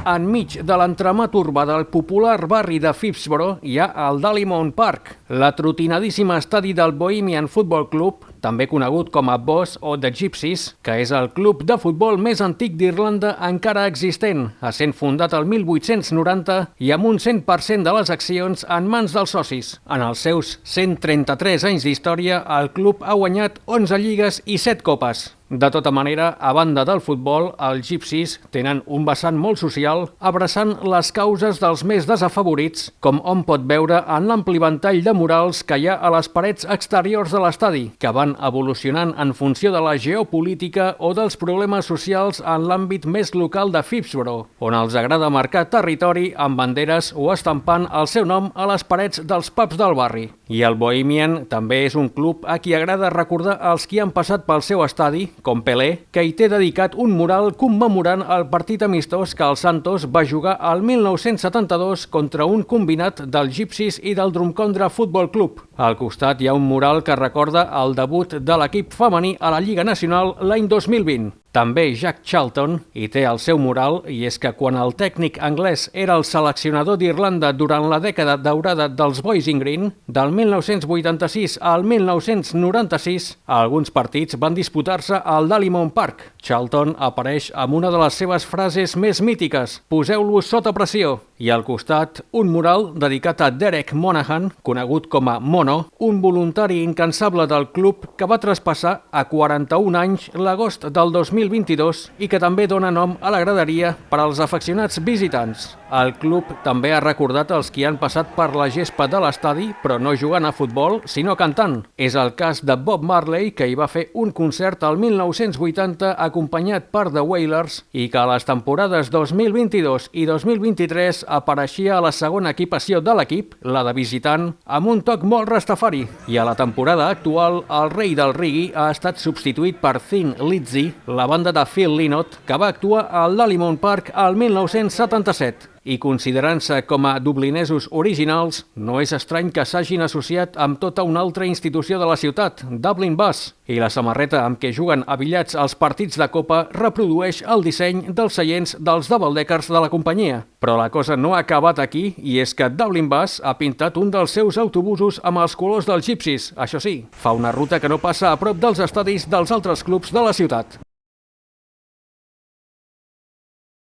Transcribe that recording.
Enmig de l'entramat urbà del popular barri de Phibsborough hi ha el Dalymount Park, la trotinadíssima estadi del Bohemian Football Club, també conegut com a Boss o The Gypsies, que és el club de futbol més antic d'Irlanda encara existent, essent fundat el 1890 i amb un 100% de les accions en mans dels socis. En els seus 133 anys d'història, el club ha guanyat 11 lligues i 7 copes. De tota manera, a banda del futbol, els Gypsies tenen un vessant molt social, abraçant les causes dels més desafavorits, com hom pot veure en l'ampli ventall de murals que hi ha a les parets exteriors de l'estadi, que van evolucionant en funció de la geopolítica o dels problemes socials en l'àmbit més local de Phibsborough, on els agrada marcar territori amb banderes o estampant el seu nom a les parets dels pubs del barri. I el Bohemian també és un club a qui agrada recordar els qui han passat pel seu estadi, com Pelé, que hi té dedicat un mural commemorant el partit amistós que el Santos va jugar al 1972 contra un combinat dels Gypsies i del Drumcondra Football Club. Al costat hi ha un mural que recorda el debut de l'equip femení a la Lliga Nacional l'any 2020. També Jack Charlton hi té el seu mural, i és que quan el tècnic anglès era el seleccionador d'Irlanda durant la dècada daurada dels Boys in Green, del 1986 al 1996, alguns partits van disputar-se al Dalymount Park. Charlton apareix amb una de les seves frases més mítiques: "Poseu-los sota pressió", i al costat un mural dedicat a Derek Monaghan, conegut com a Mono, un voluntari incansable del club que va traspassar a 41 anys l'agost del 2022 i que també dona nom a la graderia per als afeccionats visitants. El club també ha recordat els qui han passat per la gespa de l'estadi, però no jugant a futbol, sinó cantant. És el cas de Bob Marley, que hi va fer un concert al 1980 acompanyat per The Wailers i que a les temporades 2022 i 2023 apareixia a la segona equipació de l'equip, la de visitant, amb un toc molt rastafari. I a la temporada actual, el rei del reggae ha estat substituït per Thin Lizzy, la banda de Phil Lynott, que va actuar al Dalymount Park al 1977. I considerant-se com a dublinesos originals, no és estrany que s'hagin associat amb tota una altra institució de la ciutat, Dublin Bus, i la samarreta amb què juguen abillats als partits de Copa reprodueix el disseny dels seients dels double-deckers de la companyia. Però la cosa no ha acabat aquí, i és que Dublin Bus ha pintat un dels seus autobusos amb els colors dels Gypsies. Això sí, fa una ruta que no passa a prop dels estadis dels altres clubs de la ciutat.